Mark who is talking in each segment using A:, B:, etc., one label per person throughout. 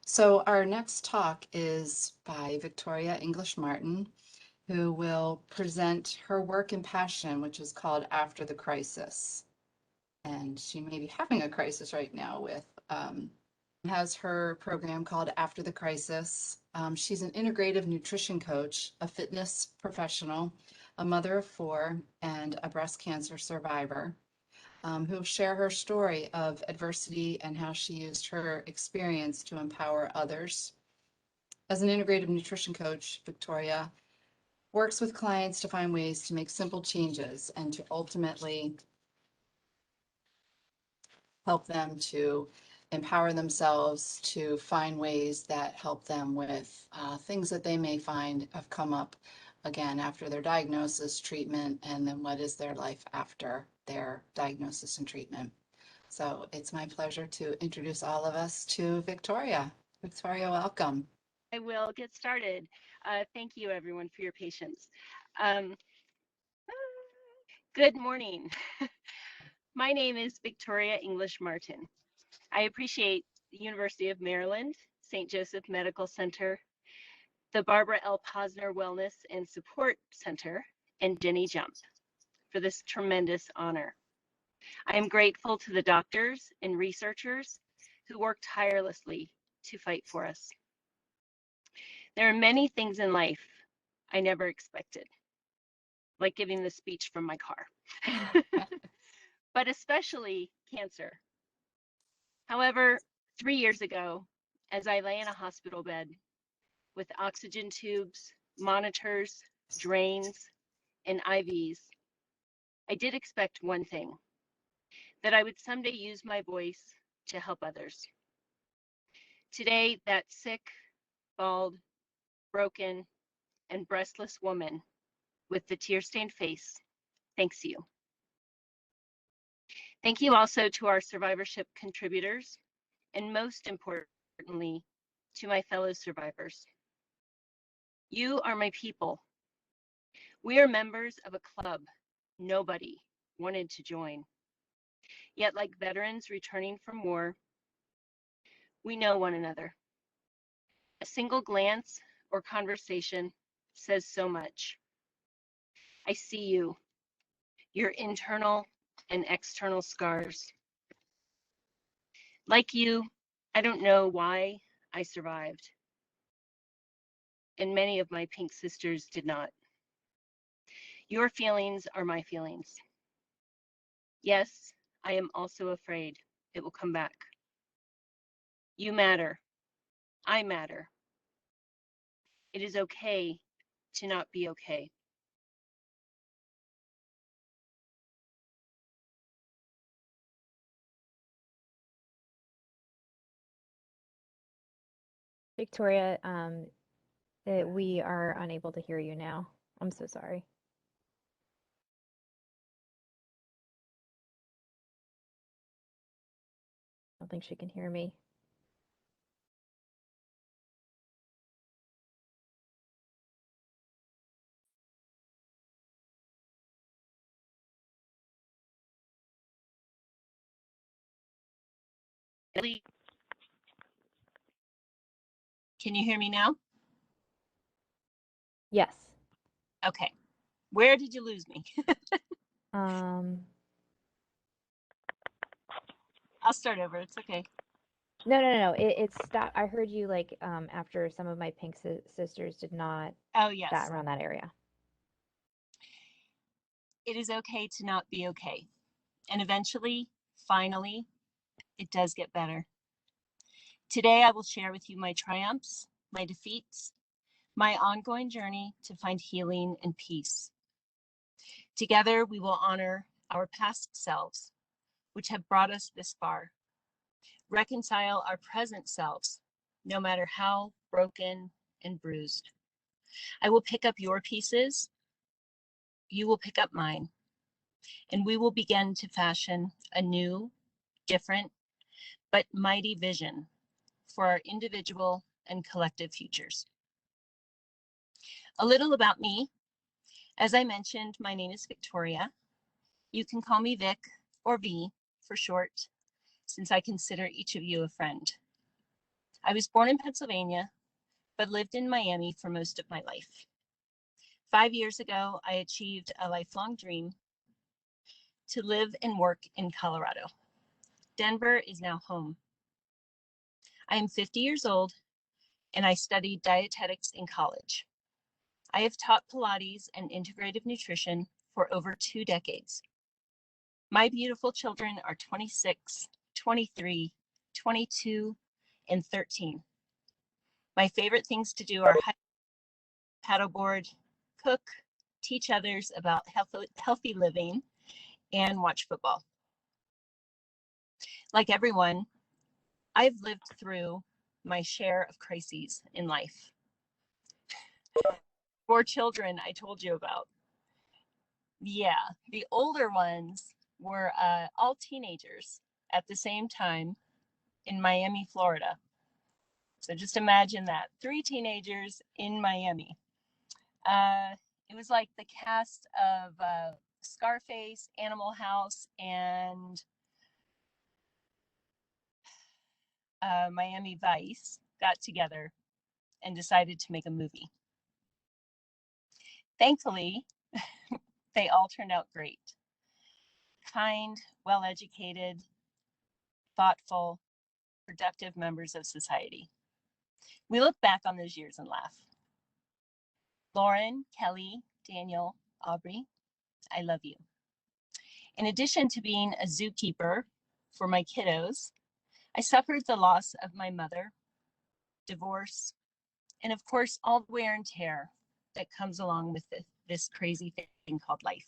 A: So our next talk is by Victoria English Martin, who will present her work and passion, which is called After the Crisis. And she may be having a crisis right now with, has her program called After the Crisis. She's an integrative nutrition coach, a fitness professional, a mother of four, and a breast cancer survivor, who will share her story of adversity and how she used her experience to empower others. As an integrative nutrition coach, Victoria works with clients to find ways to make simple changes and to ultimately help them to empower themselves to find ways that help them with things that they may find have come up again after their diagnosis, treatment, and then what is their life after their diagnosis and treatment. So it's my pleasure to introduce all of us to Victoria. Victoria, welcome.
B: I will get started. Thank you, everyone, for your patience. Um, good morning. My name is Victoria English Martin. I appreciate the University of Maryland, St. Joseph Medical Center, the Barbara L. Posner Wellness and Support Center, and Jenny Jump for this tremendous honor. I am grateful to the doctors and researchers who work tirelessly to fight for us. There are many things in life I never expected, like giving the speech from my car, but especially cancer. However, 3 years ago, as I lay in a hospital bed with oxygen tubes, monitors, drains, and IVs, I did expect one thing, that I would someday use my voice to help others. Today, that sick, bald, broken, and breastless woman with the tear-stained face thanks you. Thank you also to our survivorship contributors, and most importantly, to my fellow survivors. You are my people. We are members of a club nobody wanted to join. Yet, like veterans returning from war, we know one another. A single glance or conversation says so much. I see you, your internal and external scars. Like you, I don't know why I survived, and many of my pink sisters did not. Your feelings are my feelings. Yes, I am also afraid it will come back. You matter. I matter. It is okay to not be okay.
C: Victoria, we are unable to hear you now. I'm so sorry. I don't think she can hear me.
B: Can you hear me now?
C: Yes.
B: Okay. Where did you lose me? I'll start over. It's okay.
C: No. It stopped. I heard you like after some of my pink sisters did not.
B: Oh, yes.
C: That around that area.
B: It is okay to not be okay. And eventually, finally, it does get better. Today, I will share with you my triumphs, my defeats, my ongoing journey to find healing and peace. Together, we will honor our past selves, which have brought us this far, reconcile our present selves, no matter how broken and bruised. I will pick up your pieces, you will pick up mine, and we will begin to fashion a new, different, but mighty vision for our individual and collective futures. A little about me. As I mentioned, my name is Victoria. You can call me Vic or V for short, since I consider each of you a friend. I was born in Pennsylvania, but lived in Miami for most of my life. 5 years ago, I achieved a lifelong dream to live and work in Colorado. Denver is now home. I am 50 years old and I studied dietetics in college. I have taught Pilates and integrative nutrition for over 2 decades. My beautiful children are 26, 23, 22, and 13. My favorite things to do are hike, paddleboard, cook, teach others about healthy living, and watch football. Like everyone, I've lived through my share of crises in life. 4 children I told you about. Yeah, the older ones were all teenagers at the same time in Miami, Florida. So just imagine that, 3 teenagers in Miami. It was like the cast of Scarface, Animal House, and Miami Vice got together and decided to make a movie. Thankfully, they all turned out great. Kind, well-educated, thoughtful, productive members of society. We look back on those years and laugh. Lauren, Kelly, Daniel, Aubrey, I love you. In addition to being a zookeeper for my kiddos, I suffered the loss of my mother, divorce, and of course, all the wear and tear that comes along with this crazy thing called life.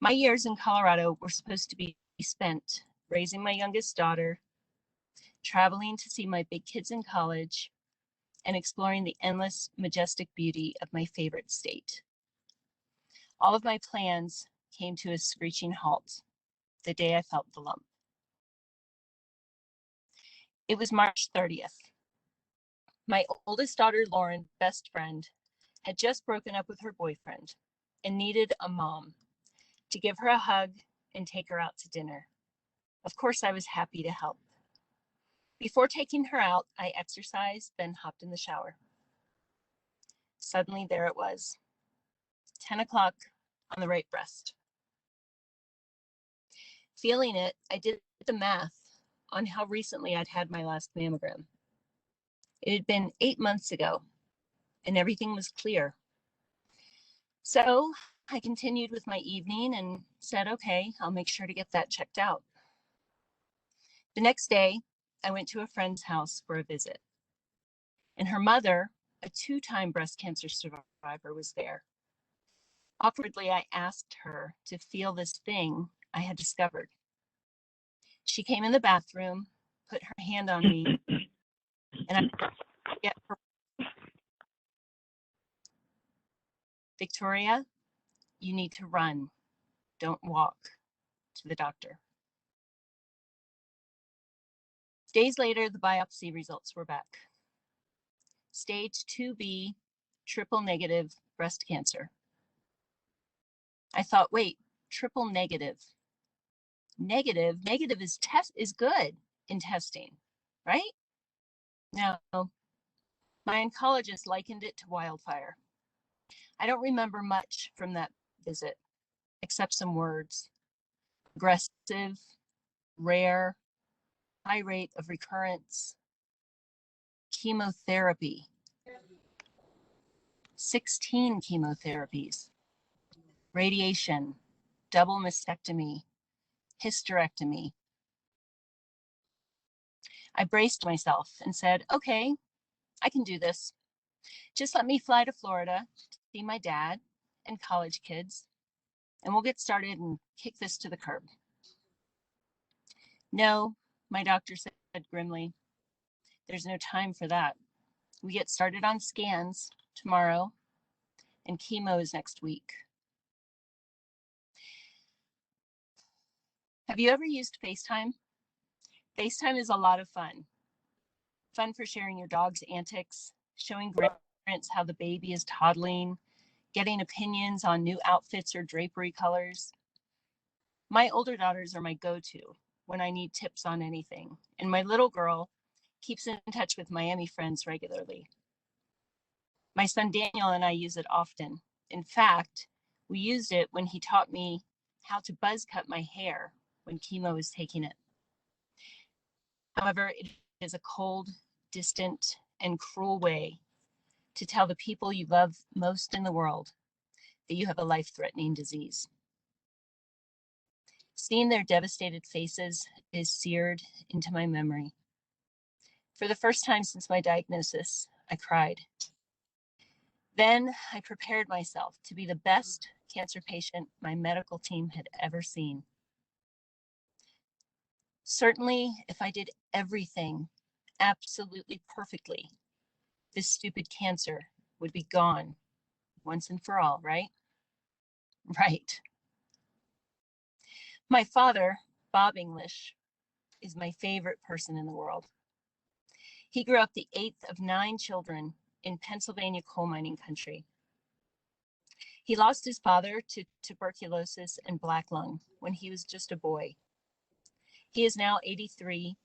B: My years in Colorado were supposed to be spent raising my youngest daughter, traveling to see my big kids in college, and exploring the endless, majestic beauty of my favorite state. All of my plans came to a screeching halt the day I felt the lump. It was March 30th. My oldest daughter, Lauren, best friend, had just broken up with her boyfriend and needed a mom to give her a hug and take her out to dinner. Of course, I was happy to help. Before taking her out, I exercised, then hopped in the shower. Suddenly, there it was, 10 o'clock on the right breast. Feeling it, I did the math on how recently I'd had my last mammogram. It had been 8 months ago, and everything was clear. So I continued with my evening and said, okay, I'll make sure to get that checked out. The next day, I went to a friend's house for a visit, and her mother, a 2-time breast cancer survivor, was there. Awkwardly, I asked her to feel this thing I had discovered. She came in the bathroom, put her hand on me, and I get her. Victoria, you need to run. Don't walk to the doctor. Days later, the biopsy results were back. Stage 2B, triple negative breast cancer. I thought, wait, triple negative. Negative is good in testing, right? No, my oncologist likened it to wildfire. I don't remember much from that visit, except some words. Aggressive, rare, high rate of recurrence, chemotherapy, 16 chemotherapies, radiation, double mastectomy, hysterectomy. I braced myself and said, okay, I can do this. Just let me fly to Florida to see my dad and college kids, and we'll get started and kick this to the curb. No, my doctor said grimly, there's no time for that. We get started on scans tomorrow, and chemo is next week. Have you ever used FaceTime? FaceTime is a lot of fun. Fun for sharing your dog's antics, showing grandparents how the baby is toddling, getting opinions on new outfits or drapery colors. My older daughters are my go-to when I need tips on anything, and my little girl keeps in touch with Miami friends regularly. My son Daniel and I use it often. In fact, we used it when he taught me how to buzz cut my hair when chemo was taking it. However, it is a cold, distant, and cruel way to tell the people you love most in the world that you have a life-threatening disease. Seeing their devastated faces is seared into my memory. For the first time since my diagnosis, I cried. Then I prepared myself to be the best cancer patient my medical team had ever seen. Certainly, if I did everything absolutely perfectly, this stupid cancer would be gone once and for all, right? Right. My father, Bob English, is my favorite person in the world. He grew up the 8th of 9 children in Pennsylvania coal mining country. He lost his father to tuberculosis and black lung when he was just a boy. He is now 83,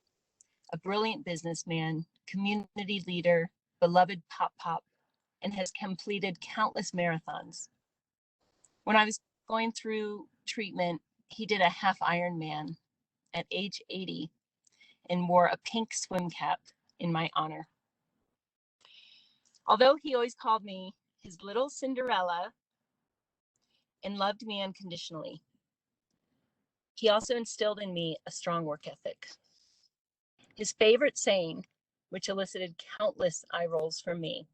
B: a brilliant businessman, community leader, beloved pop, and has completed countless marathons. When I was going through treatment, he did a half Ironman at age 80 and wore a pink swim cap in my honor. Although he always called me his little Cinderella and loved me unconditionally, he also instilled in me a strong work ethic. His favorite saying, which elicited countless eye rolls from me,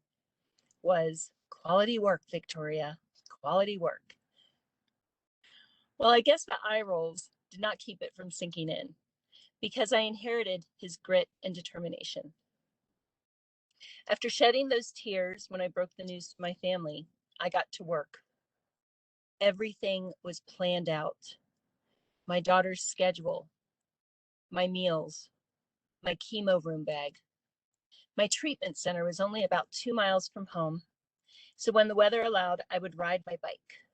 B: was, "Quality work, Victoria, quality work." Well, I guess the eye rolls did not keep it from sinking in, because I inherited his grit and determination. After shedding those tears when I broke the news to my family, I got to work. Everything was planned out. My daughter's schedule, my meals, my chemo room bag. My treatment center was only about 2 miles from home, so when the weather allowed, I would ride my bike.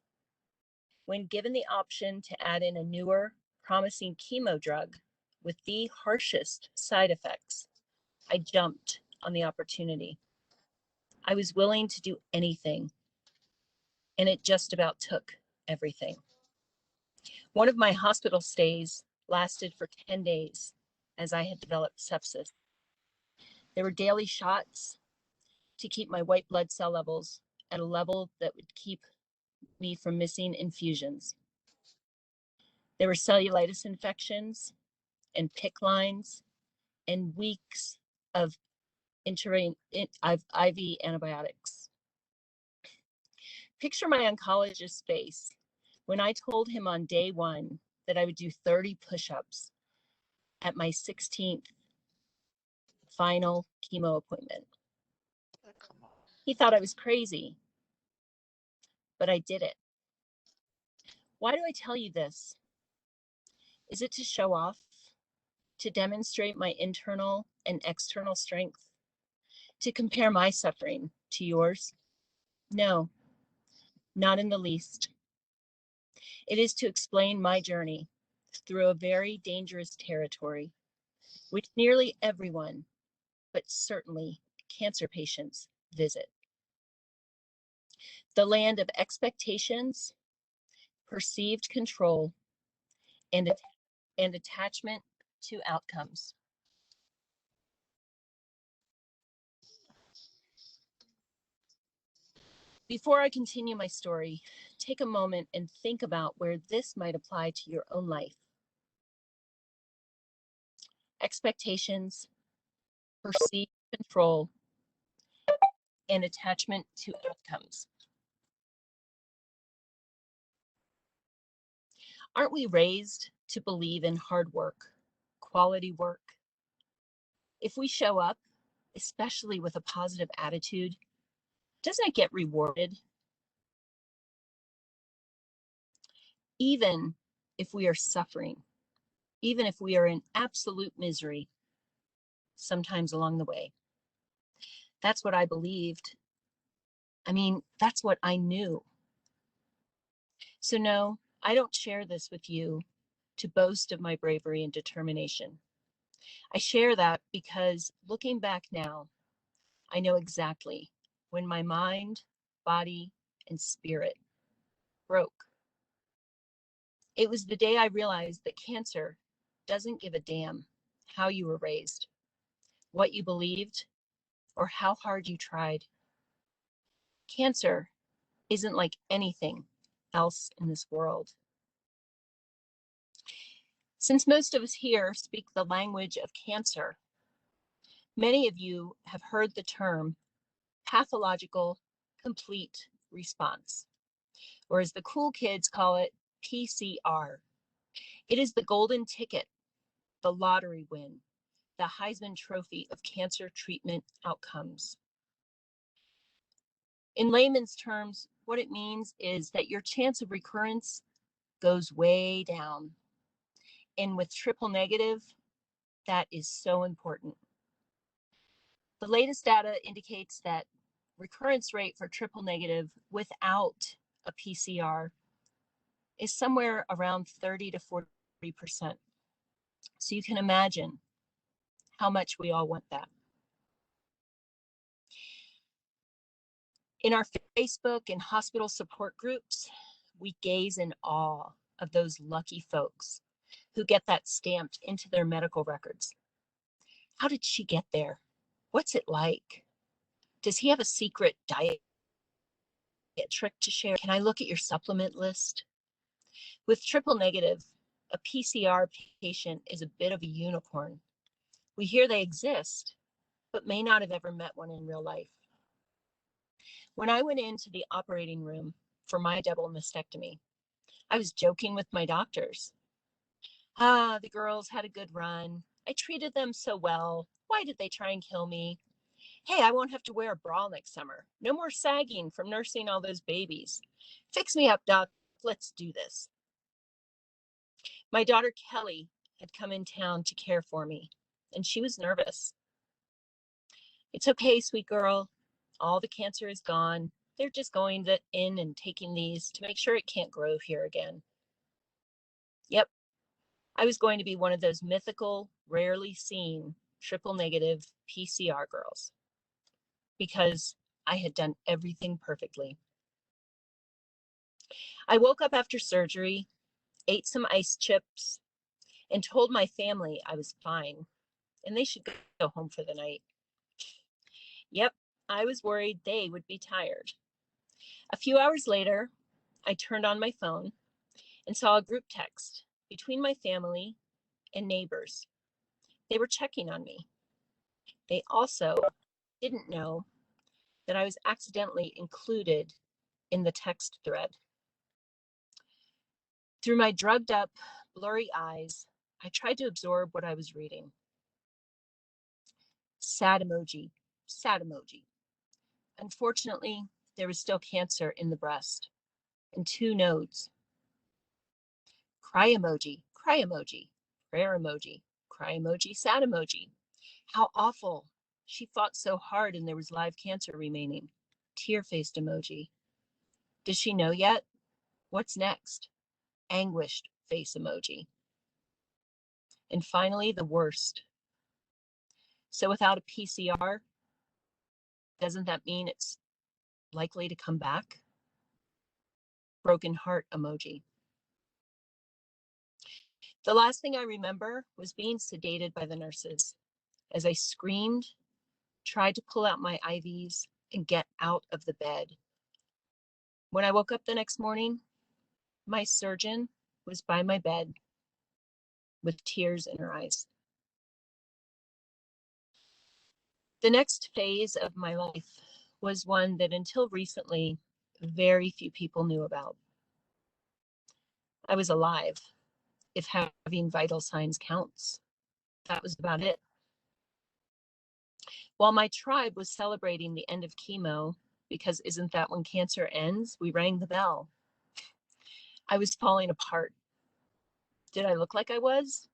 B: When given the option to add in a newer, promising chemo drug with the harshest side effects, I jumped on the opportunity. I was willing to do anything, and it just about took everything. One of my hospital stays lasted for 10 days as I had developed sepsis. There were daily shots to keep my white blood cell levels at a level that would keep me from missing infusions. There were cellulitis infections and PICC lines and weeks of IV antibiotics. Picture my oncologist's face when I told him on day 1 that I would do 30 push-ups at my 16th final chemo appointment. He thought I was crazy, but I did it. Why do I tell you this? Is it to show off? To demonstrate my internal and external strength? To compare my suffering to yours? No, not in the least. It is to explain my journey through a very dangerous territory, which nearly everyone, but certainly cancer patients, visit. The land of expectations, perceived control, and attachment to outcomes. Before I continue my story, take a moment and think about where this might apply to your own life. Expectations, perceived control, and attachment to outcomes. Aren't we raised to believe in hard work, quality work? If we show up, especially with a positive attitude, doesn't it get rewarded? Even if we are suffering, even if we are in absolute misery, sometimes along the way. That's what I believed. I mean, that's what I knew. So no, I don't share this with you to boast of my bravery and determination. I share that because looking back now, I know exactly when my mind, body, and spirit broke. It was the day I realized that cancer doesn't give a damn how you were raised, what you believed, or how hard you tried. Cancer isn't like anything else in this world. Since most of us here speak the language of cancer, many of you have heard the term pathological complete response, or as the cool kids call it, PCR. It is the golden ticket, the lottery win, the Heisman Trophy of cancer treatment outcomes. In layman's terms, what it means is that your chance of recurrence goes way down. And with triple negative, that is so important. The latest data indicates that recurrence rate for triple negative without a PCR is somewhere around 30 to 40%. So you can imagine how much we all want that. In our Facebook and hospital support groups, we gaze in awe of those lucky folks who get that stamped into their medical records. How did she get there? What's it like? Does he have a secret diet trick to share? Can I look at your supplement list? With triple negative, a PCR patient is a bit of a unicorn. We hear they exist, but may not have ever met one in real life. When I went into the operating room for my double mastectomy, I was joking with my doctors. The girls had a good run. I treated them so well. Why did they try and kill me? Hey, I won't have to wear a bra next summer. No more sagging from nursing all those babies. Fix me up, doc. Let's do this. My daughter Kelly had come in town to care for me, and she was nervous. It's okay, sweet girl. All the cancer is gone. They're just going in and taking these to make sure it can't grow here again. Yep, I was going to be one of those mythical, rarely seen triple negative PCR girls because I had done everything perfectly. I woke up after surgery, ate some ice chips, and told my family I was fine and they should go home for the night. Yep, I was worried they would be tired. A few hours later, I turned on my phone and saw a group text between my family and neighbors. They were checking on me. They also didn't know that I was accidentally included in the text thread. Through my drugged up, blurry eyes, I tried to absorb what I was reading. Sad emoji, sad emoji. Unfortunately, there was still cancer in the breast and 2 nodes. Cry emoji, prayer emoji, cry emoji, sad emoji. How awful. She fought so hard and there was live cancer remaining. Tear-faced emoji. Does she know yet? What's next? Anguished face emoji. And finally, the worst. So without a PCR, doesn't that mean it's likely to come back? Broken heart emoji. The last thing I remember was being sedated by the nurses as I screamed, tried to pull out my IVs, and get out of the bed. When I woke up the next morning, my surgeon was by my bed with tears in her eyes. The next phase of my life was one that until recently, very few people knew about. I was alive, if having vital signs counts. That was about it. While my tribe was celebrating the end of chemo, because isn't that when cancer ends? We rang the bell. I was falling apart. Did I look like I was?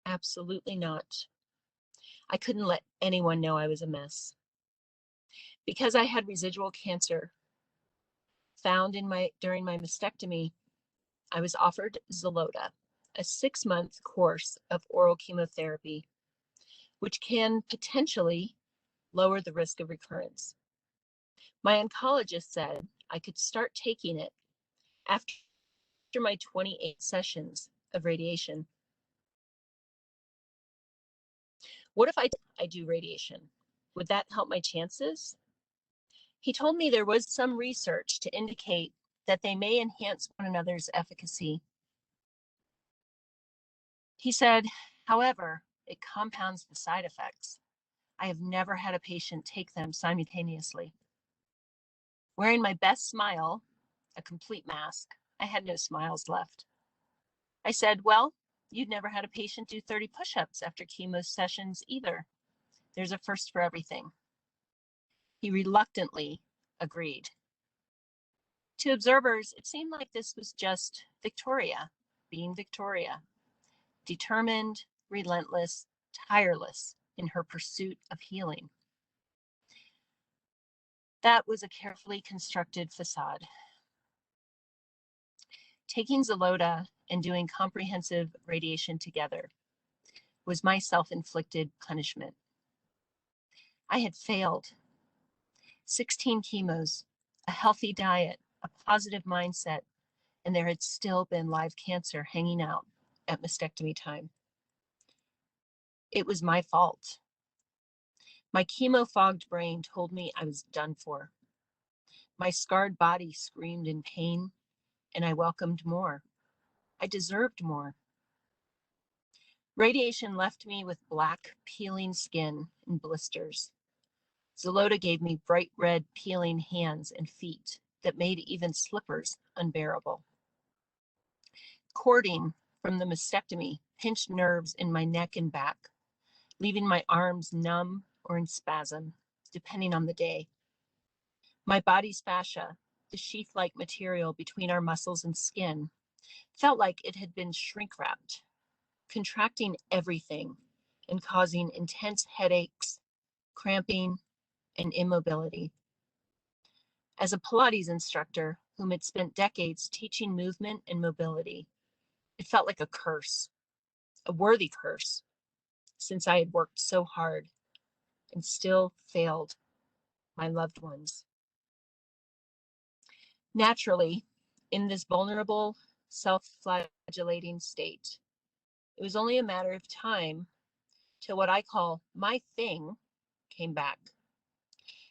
B: Absolutely not. I couldn't let anyone know I was a mess. Because I had residual cancer found during my mastectomy, I was offered Xeloda, a 6-month course of oral chemotherapy, which can potentially lower the risk of recurrence. My oncologist said I could start taking it after my 28 sessions of radiation. What if I do radiation? Would that help my chances? He told me there was some research to indicate that they may enhance one another's efficacy. He said, however, it compounds the side effects. I have never had a patient take them simultaneously. Wearing my best smile, a complete mask, I had no smiles left. I said, well, you'd never had a patient do 30 push-ups after chemo sessions either. There's a first for everything. He reluctantly agreed. To observers, it seemed like this was just Victoria being Victoria, determined, relentless, tireless in her pursuit of healing. That was a carefully constructed facade. Taking Xeloda and doing comprehensive radiation together was my self-inflicted punishment. I had failed. 16 chemos, a healthy diet, a positive mindset, and there had still been live cancer hanging out at mastectomy time. It was my fault. My chemo-fogged brain told me I was done for. My scarred body screamed in pain, and I welcomed more. I deserved more. Radiation left me with black, peeling skin and blisters. Xeloda gave me bright red, peeling hands and feet that made even slippers unbearable. Cording from the mastectomy pinched nerves in my neck and back, leaving my arms numb or in spasm, depending on the day. My body's fascia, the sheath-like material between our muscles and skin, felt like it had been shrink-wrapped, contracting everything and causing intense headaches, cramping, and immobility. As a Pilates instructor whom had spent decades teaching movement and mobility, it felt like a curse, a worthy curse, since I had worked so hard and still failed my loved ones. Naturally, in this vulnerable, self-flagellating state, it was only a matter of time till what I call my thing came back.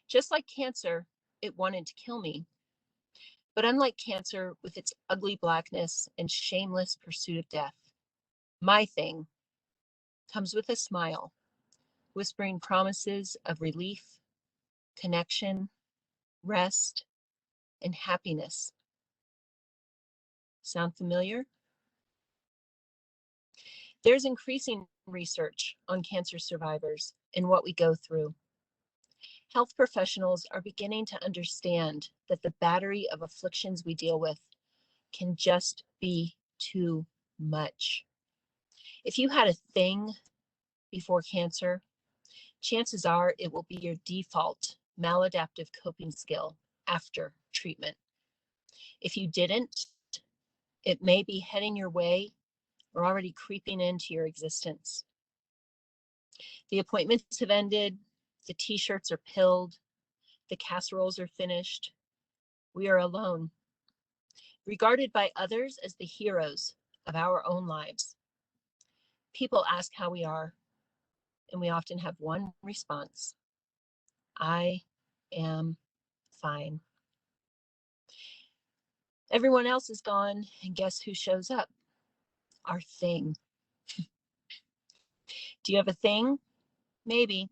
B: Just like cancer, it wanted to kill me. But unlike cancer with its ugly blackness and shameless pursuit of death, my thing comes with a smile, whispering promises of relief, connection, rest, and happiness. Sound familiar? There's increasing research on cancer survivors and what we go through. Health professionals are beginning to understand that the battery of afflictions we deal with can just be too much. If you had a thing before cancer, chances are it will be your default maladaptive coping skill after treatment. If you didn't, it may be heading your way or already creeping into your existence. The appointments have ended, the t-shirts are pilled, the casseroles are finished. We are alone, regarded by others as the heroes of our own lives. People ask how we are, and we often have one response: I am fine. Everyone else is gone, and guess who shows up? Our thing. Do you have a thing? Maybe.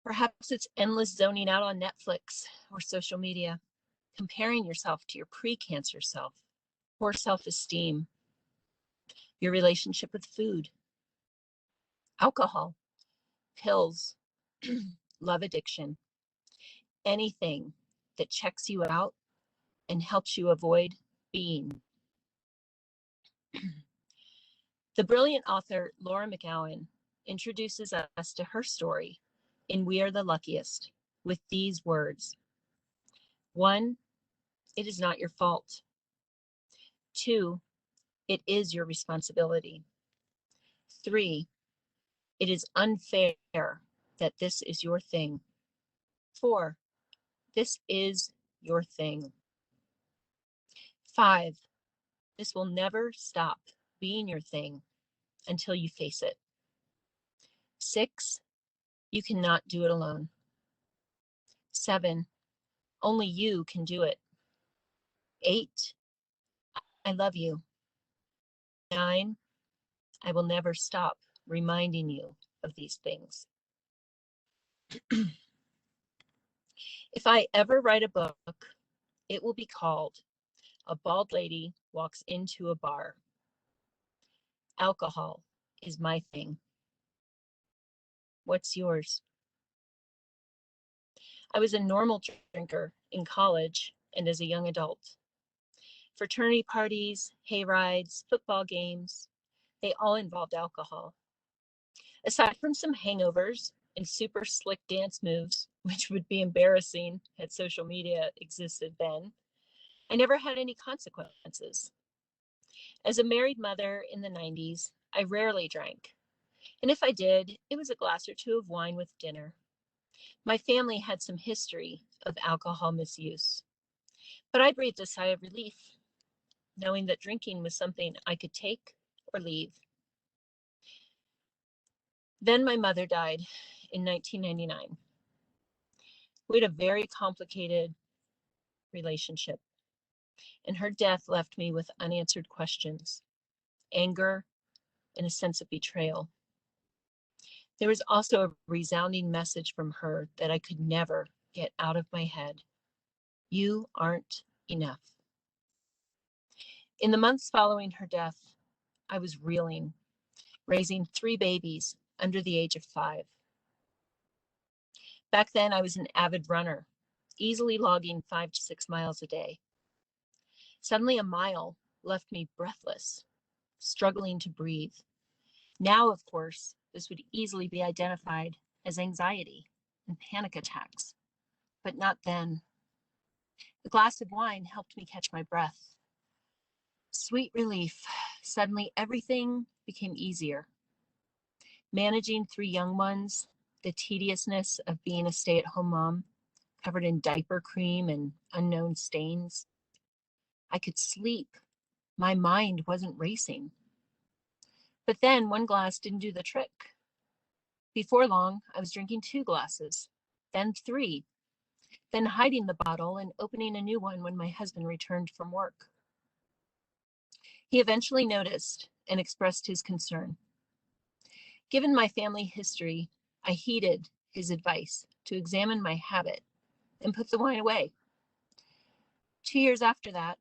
B: Perhaps it's endless zoning out on Netflix or social media, comparing yourself to your pre-cancer self, poor self-esteem, your relationship with food, alcohol, pills, love addiction, anything that checks you out and helps you avoid being. The brilliant author Laura McGowan introduces us to her story in We Are the Luckiest with these words. 1, it is not your fault.
D: 2, it is your responsibility. 3, it is unfair that this is your thing. 4, this is your thing. 5, this will never stop being your thing until you face it. 6, you cannot do it alone. 7, only you can do it. 8, I love you. 9, I will never stop reminding you of these things. If I ever write a book, it will be called A Bald Lady Walks into a Bar. Alcohol is my thing. What's yours? I was a normal drinker in college and as a young adult. Fraternity parties, hay rides, football games, they all involved alcohol. Aside from some hangovers and super slick dance moves, which would be embarrassing had social media existed then, I never had any consequences. As a married mother in the 90s, I rarely drank. And if I did, it was a glass or two of wine with dinner. My family had some history of alcohol misuse, but I breathed a sigh of relief, knowing that drinking was something I could take or leave. Then my mother died in 1999. We had a very complicated relationship, and her death left me with unanswered questions, anger, and a sense of betrayal. There was also a resounding message from her that I could never get out of my head. You aren't enough. In the months following her death, I was reeling, raising 3 babies under the age of 5. Back then, I was an avid runner, easily logging 5 to 6 miles a day. Suddenly, a mile left me breathless, struggling to breathe. Now, of course, this would easily be identified as anxiety and panic attacks, but not then. A glass of wine helped me catch my breath. Sweet relief. Suddenly, everything became easier. Managing 3 young ones, the tediousness of being a stay-at-home mom, covered in diaper cream and unknown stains. I could sleep. My mind wasn't racing. But then one glass didn't do the trick. Before long, I was drinking 2 glasses, then 3, then hiding the bottle and opening a new one when my husband returned from work. He eventually noticed and expressed his concern. Given my family history, I heeded his advice to examine my habit and put the wine away. 2 years after that,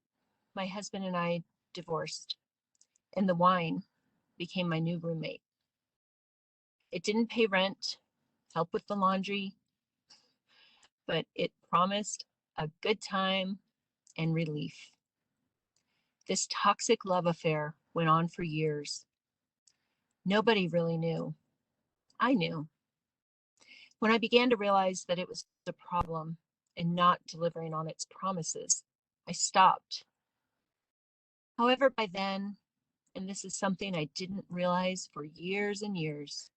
D: my husband and I divorced, and the wine became my new roommate. It didn't pay rent, help with the laundry, but it promised a good time and relief. This toxic love affair went on for years. Nobody really knew. I knew. When I began to realize that it was a problem and not delivering on its promises, I stopped. However, by then, and this is something I didn't realize for years and years,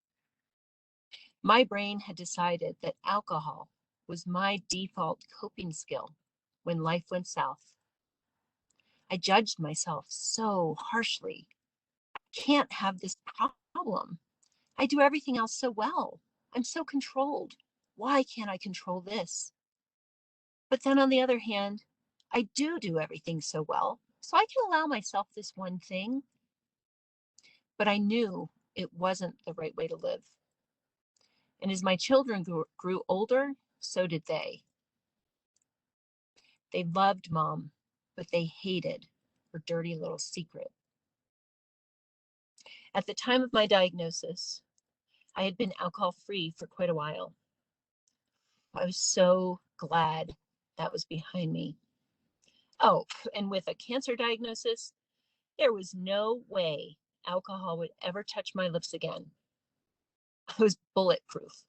D: my brain had decided that alcohol was my default coping skill when life went south. I judged myself so harshly. I can't have this problem. I do everything else so well. I'm so controlled. Why can't I control this? But then on the other hand, I do everything so well, so I can allow myself this one thing. But I knew it wasn't the right way to live. And as my children grew older, so did they. They loved mom, but they hated her dirty little secret. At the time of my diagnosis, I had been alcohol-free for quite a while. I was so glad that was behind me. Oh, and with a cancer diagnosis, there was no way alcohol would ever touch my lips again. I was bulletproof.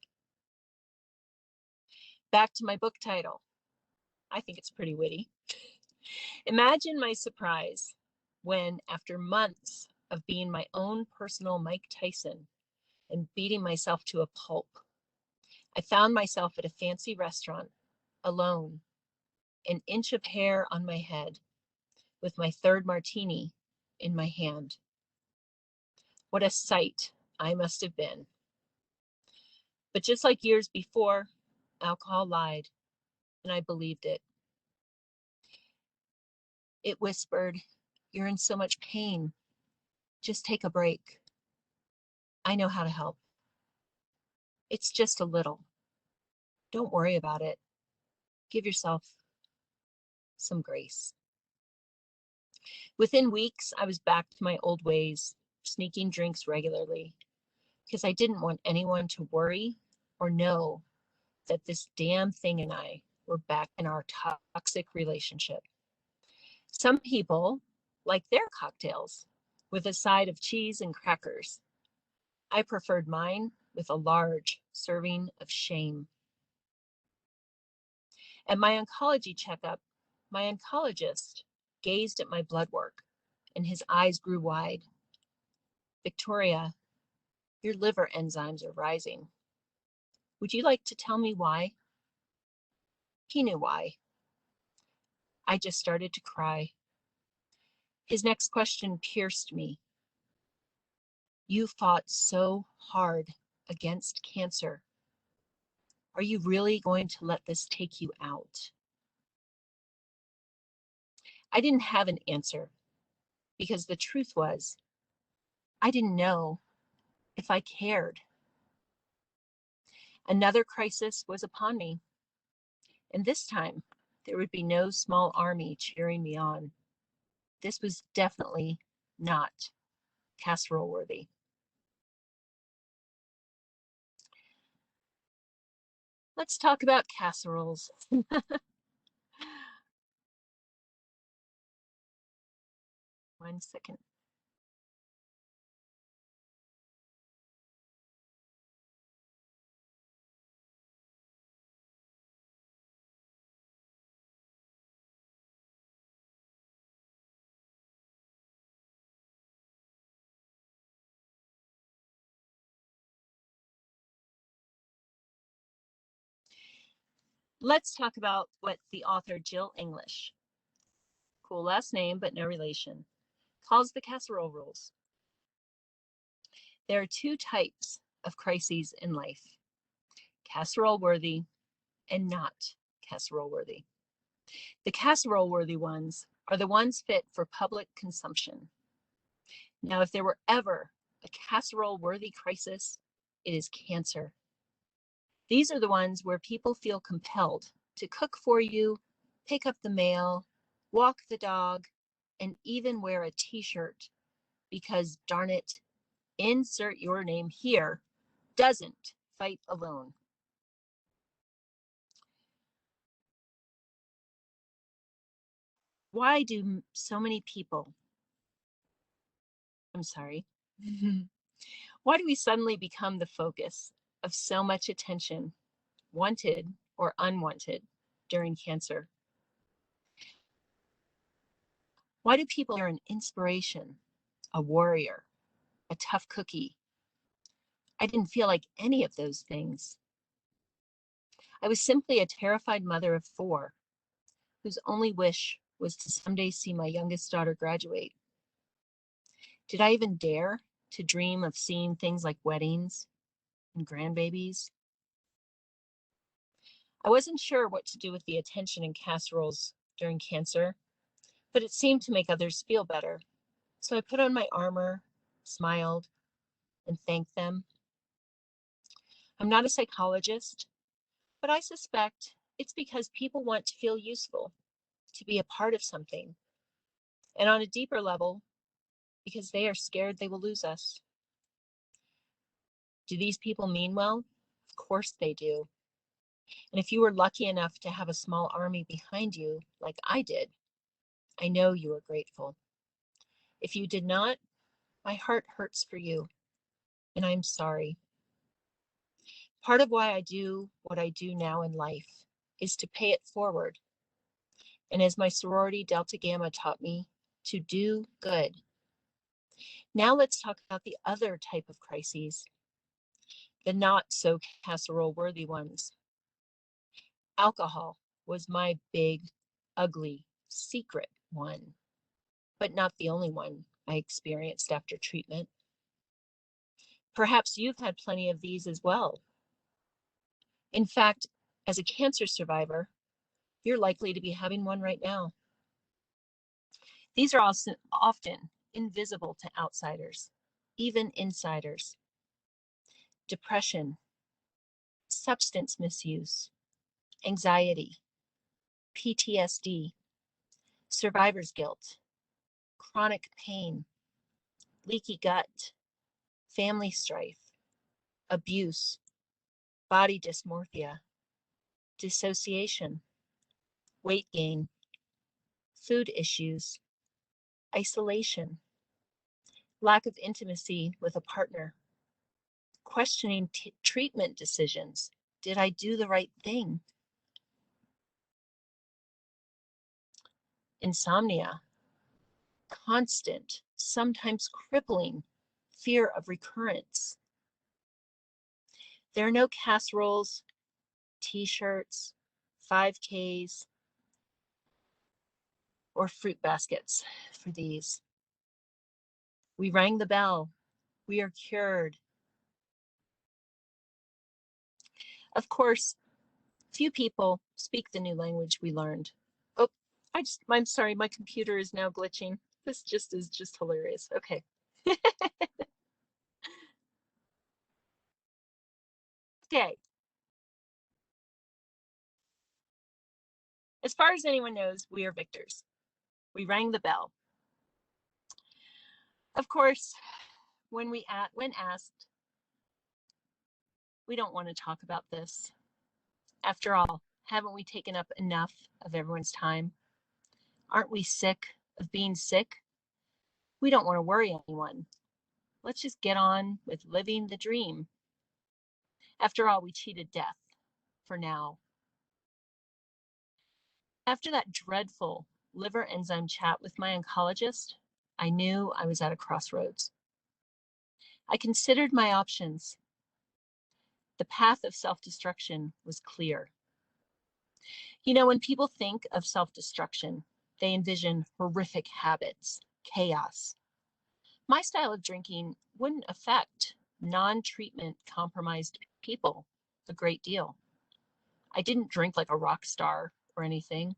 D: Back to my book title. I think it's pretty witty. Imagine my surprise when, after months of being my own personal Mike Tyson and beating myself to a pulp, I found myself at a fancy restaurant, alone, an inch of hair on my head, with my third martini in my hand. What a sight I must have been. But just like years before, alcohol lied, and I believed it. It whispered, "You're in so much pain. Just take a break. I know how to help. It's just a little. Don't worry about it. Give yourself some grace." Within weeks, I was back to my old ways, sneaking drinks regularly, because I didn't want anyone to worry or know that this damn thing and I were back in our toxic relationship. Some people like their cocktails with a side of cheese and crackers. I preferred mine with a large serving of shame. At my oncology checkup, my oncologist gazed at my blood work and his eyes grew wide. "Victoria, your liver enzymes are rising. Would you like to tell me why?" He knew why. I just started to cry. His next question pierced me. "You fought so hard against cancer. Are you really going to let this take you out?" I didn't have an answer because the truth was, I didn't know if I cared. Another crisis was upon me, and this time there would be no small army cheering me on. This was definitely not casserole worthy. Let's talk about casseroles. One second. Let's talk about what the author Jill English, cool last name but no relation, calls the casserole rules. There are two types of crises in life: casserole worthy and not casserole worthy. The casserole worthy ones are the ones fit for public consumption. Now, if there were ever a casserole worthy crisis, it is cancer. These are the ones where people feel compelled to cook for you, pick up the mail, walk the dog, and even wear a t-shirt because, darn it, insert your name here, doesn't fight alone. Why do so many people, I'm sorry, why do we suddenly become the focus of so much attention, wanted or unwanted, during cancer? Why do people are an inspiration, a warrior, a tough cookie? I didn't feel like any of those things. I was simply a terrified mother of 4, whose only wish was to someday see my youngest daughter graduate. Did I even dare to dream of seeing things like weddings and grandbabies? I wasn't sure what to do with the attention in casseroles during cancer, but it seemed to make others feel better. So I put on my armor, smiled, and thanked them. I'm not a psychologist, but I suspect it's because people want to feel useful, to be a part of something. And on a deeper level, because they are scared they will lose us. Do these people mean well? Of course they do. And if you were lucky enough to have a small army behind you, like I did, I know you are grateful. If you did not, my heart hurts for you, and I'm sorry. Part of why I do what I do now in life is to pay it forward. And as my sorority Delta Gamma taught me, to do good. Now let's talk about the other type of crises, the not so casserole worthy ones. Alcohol was my big, ugly, secret one, but not the only one I experienced after treatment. Perhaps you've had plenty of these as well. In fact, as a cancer survivor, you're likely to be having one right now. These are also often invisible to outsiders, even insiders. Depression, substance misuse, anxiety, PTSD, survivor's guilt, chronic pain, leaky gut, family strife, abuse, body dysmorphia, dissociation, weight gain, food issues, isolation, lack of intimacy with a partner, questioning treatment decisions. Did I do the right thing? Insomnia, constant, sometimes crippling fear of recurrence. There are no casseroles, t-shirts, 5Ks, or fruit baskets for these. We rang the bell. We are cured. Of course, few people speak the new language we learned. Oh, I'm sorry, my computer is now glitching. This is just hilarious. Okay. Okay. As far as anyone knows, we are victors. We rang the bell. Of course, when asked, we don't want to talk about this. After all, haven't we taken up enough of everyone's time? Aren't we sick of being sick? We don't want to worry anyone. Let's just get on with living the dream. After all, we cheated death for now. After that dreadful liver enzyme chat with my oncologist, I knew I was at a crossroads. I considered my options. The path of self-destruction was clear. You know, when people think of self-destruction, they envision horrific habits, chaos. My style of drinking wouldn't affect non-treatment compromised people a great deal. I didn't drink like a rock star or anything.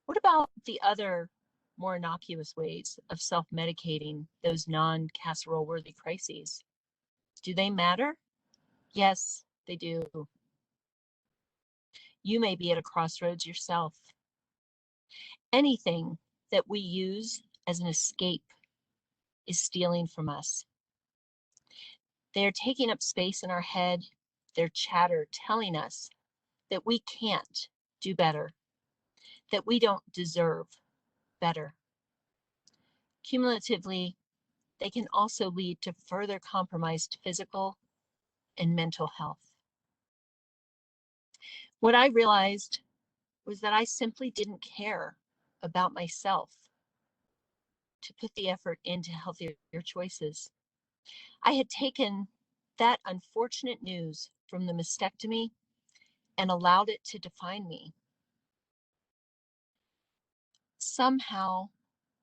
D: What about the other more innocuous ways of self-medicating those non-casserole worthy crises? Do they matter? Yes, they do. You may be at a crossroads yourself. Anything that we use as an escape is stealing from us. They are taking up space in our head, their chatter telling us that we can't do better, that we don't deserve better. Cumulatively, they can also lead to further compromised physical and mental health. What I realized was that I simply didn't care about myself to put the effort into healthier choices. I had taken that unfortunate news from the mastectomy and allowed it to define me. Somehow,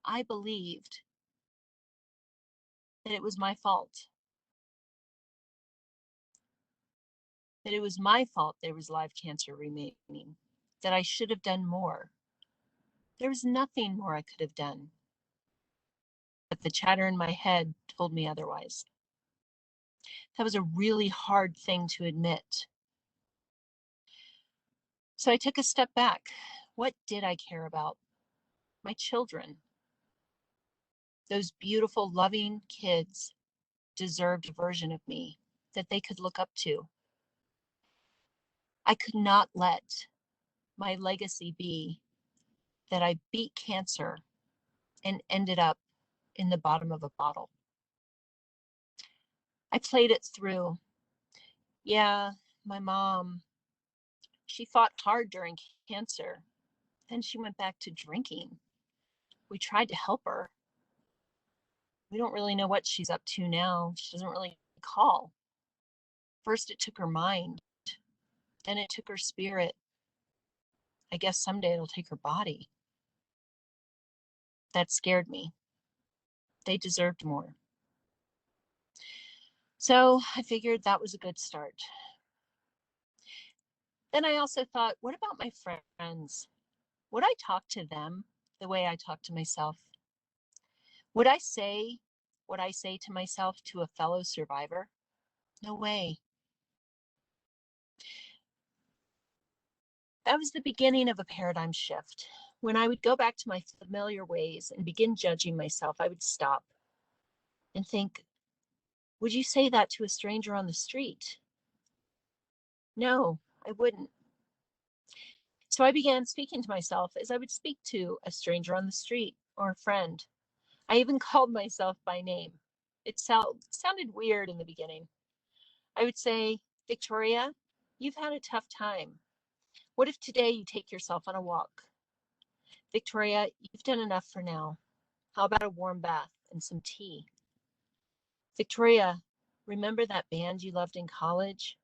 D: I believed that it was my fault. That it was my fault there was live cancer remaining. That I should have done more. There was nothing more I could have done. But the chatter in my head told me otherwise. That was a really hard thing to admit. So I took a step back. What did I care about? My children. Those beautiful, loving kids deserved a version of me that they could look up to. I could not let my legacy be that I beat cancer and ended up in the bottom of a bottle. I played it through. Yeah, my mom, she fought hard during cancer. Then she went back to drinking. We tried to help her. We don't really know what she's up to now. She doesn't really call. First, it took her mind. Then it took her spirit. I guess someday it'll take her body. That scared me. They deserved more. So I figured that was a good start. Then I also thought, what about my friends? Would I talk to them the way I talk to myself? Would I say what I say to myself to a fellow survivor? No way. That was the beginning of a paradigm shift. When I would go back to my familiar ways and begin judging myself, I would stop and think, would you say that to a stranger on the street? No, I wouldn't. So I began speaking to myself as I would speak to a stranger on the street or a friend. I even called myself by name. It sounded weird in the beginning. I would say, Victoria, you've had a tough time. What if today you take yourself on a walk? Victoria, you've done enough for now. How about a warm bath and some tea? Victoria, remember that band you loved in college?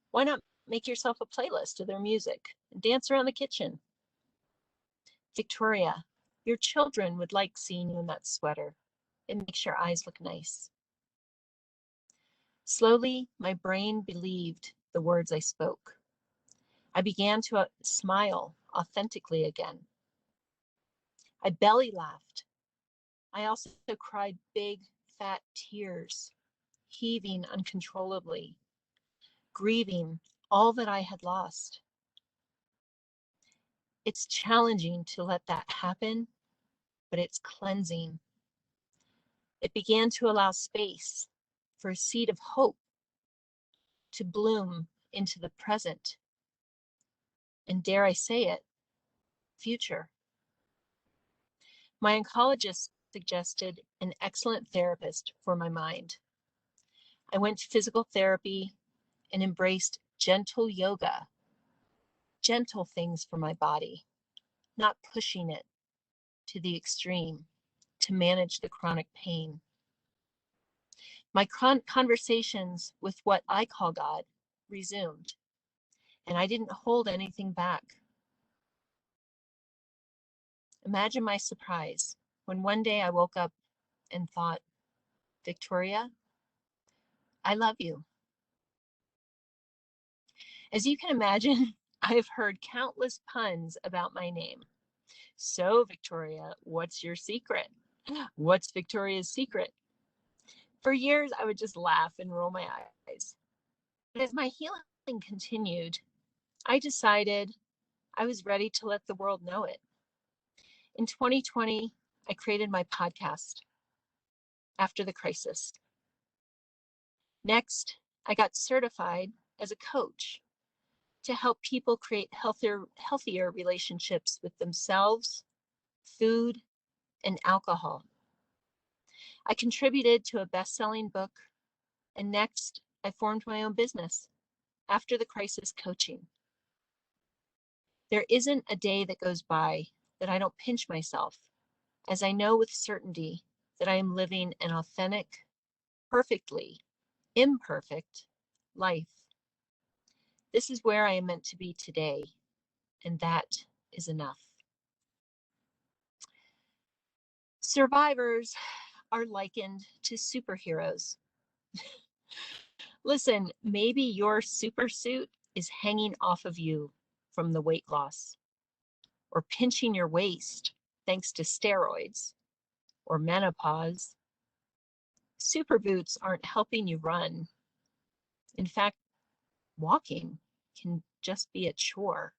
D: Why not make yourself a playlist of their music and dance around the kitchen? Victoria, your children would like seeing you in that sweater. It makes your eyes look nice. Slowly, my brain believed the words I spoke. I began to smile authentically again. I belly laughed. I also cried big, fat tears, heaving uncontrollably, grieving all that I had lost. It's challenging to let that happen, but it's cleansing. It began to allow space for a seed of hope to bloom into the present, and dare I say it, future. My oncologist suggested an excellent therapist for my mind. I went to physical therapy and embraced gentle yoga, gentle things for my body, not pushing it to the extreme to manage the chronic pain. My conversations with what I call God resumed, and I didn't hold anything back. Imagine my surprise when one day I woke up and thought, Victoria, I love you. As you can imagine, I've heard countless puns about my name. So, Victoria, what's your secret? What's Victoria's secret? For years, I would just laugh and roll my eyes. But as my healing continued, I decided I was ready to let the world know it. In 2020, I created my podcast, After the Crisis. Next, I got certified as a coach to help people create healthier relationships with themselves, food, and alcohol. I contributed to a best-selling book, and next, I formed my own business, After the Crisis Coaching. There isn't a day that goes by that I don't pinch myself, as I know with certainty that I am living an authentic, perfectly imperfect life. This is where I am meant to be today, and that is enough. Survivors are likened to superheroes. Listen, maybe your super suit is hanging off of you from the weight loss, or pinching your waist thanks to steroids or menopause. Super boots aren't helping you run. In fact, walking can just be a chore.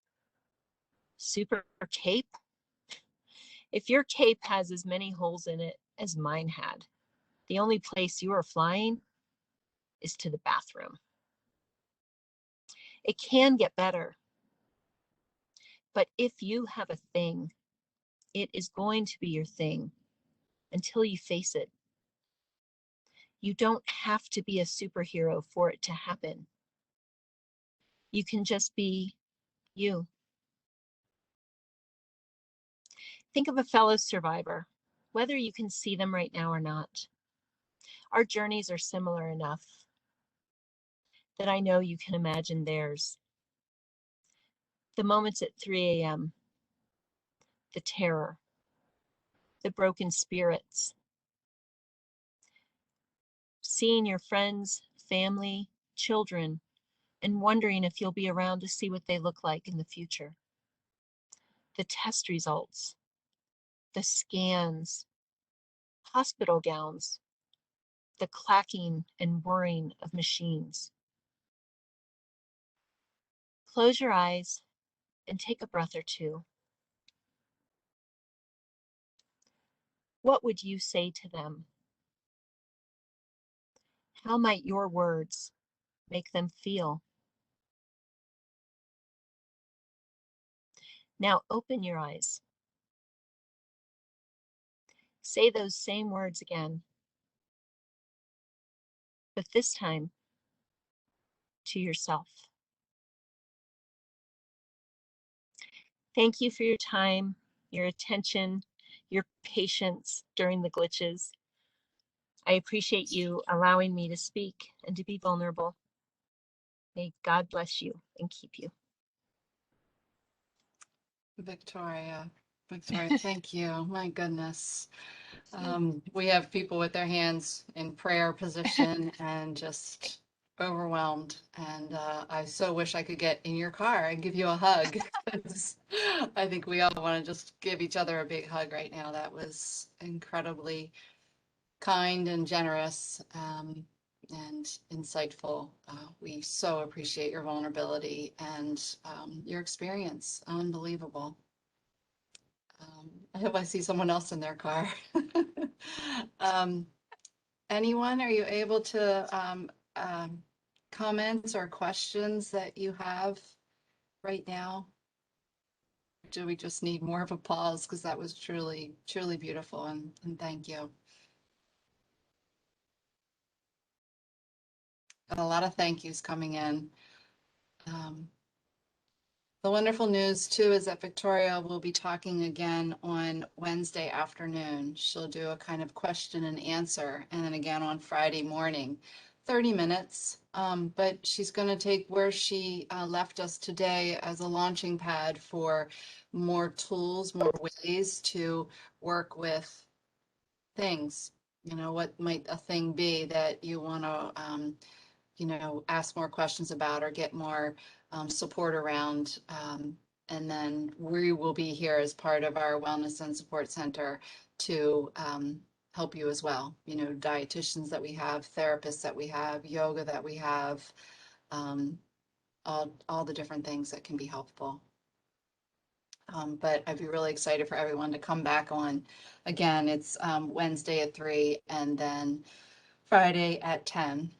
D: Super cape? If your cape has as many holes in it as mine had, the only place you are flying is to the bathroom. It can get better. But if you have a thing, it is going to be your thing until you face it. You don't have to be a superhero for it to happen. You can just be you. Think of a fellow survivor, whether you can see them right now or not. Our journeys are similar enough that I know you can imagine theirs. The moments at 3 a.m., the terror, the broken spirits, seeing your friends, family, children, and wondering if you'll be around to see what they look like in the future. The test results, the scans, hospital gowns, the clacking and whirring of machines. Close your eyes and take a breath or two. What would you say to them? How might your words make them feel? Now open your eyes. Say those same words again, but this time to yourself. Thank you for your time, your attention, your patience during the glitches. I appreciate you allowing me to speak and to be vulnerable. May God bless you and keep you.
A: Victoria, thank you. My goodness. We have people with their hands in prayer position and just overwhelmed. And I so wish I could get in your car and give you a hug. 'Cause I think we all want to just give each other a big hug right now. That was incredibly kind and generous, and insightful. We so appreciate your vulnerability and your experience. Unbelievable. I hope I see someone else in their car. Um, Anyone, are you able to comments or questions that you have right now? Do we just need more of a pause? Because that was truly, truly beautiful, and thank you. Got a lot of thank yous coming in. The wonderful news too is that Victoria will be talking again on Wednesday afternoon. She'll do a kind of question and answer, and then again on Friday morning, 30 minutes. But she's going to take where she left us today as a launching pad for more tools, more ways to work with things. You know, what might a thing be that you want to ask more questions about or get more support around. And then we will be here as part of our Wellness and Support Center to help you as well. You know, dietitians that we have, therapists that we have, yoga that we have, all the different things that can be helpful. But I'd be really excited for everyone to come back on. Again, it's Wednesday at 3 and then Friday at 10.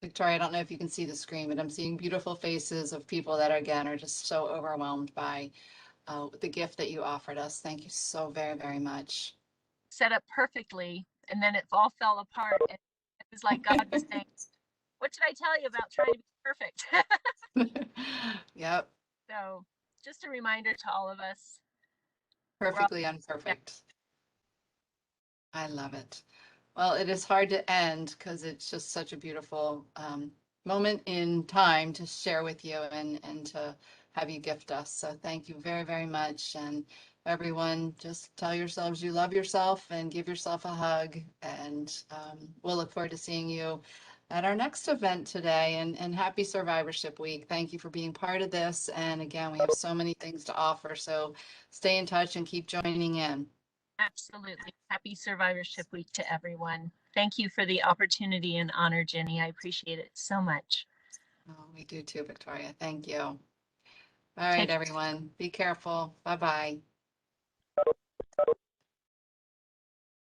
A: Victoria, I don't know if you can see the screen, but I'm seeing beautiful faces of people that, again, are just so overwhelmed by the gift that you offered us. Thank you so very, very much.
D: Set up perfectly, and then it all fell apart. And it was like God was saying, what did I tell you about trying to be perfect?
A: Yep.
D: So just a reminder to all of us.
A: Perfectly unperfect. I love it. Well, it is hard to end because it's just such a beautiful moment in time to share with you and to have you gift us. So thank you very, very much. And everyone, just tell yourselves you love yourself and give yourself a hug. And we'll look forward to seeing you at our next event today. And happy Survivorship Week. Thank you for being part of this. And again, we have so many things to offer. So stay in touch and keep joining in.
D: Absolutely. Happy Survivorship Week to everyone. Thank you for the opportunity and honor, Jenny. I appreciate it so much.
A: Oh, we do too, Victoria. Thank you. All right, everyone. Be careful. Bye-bye.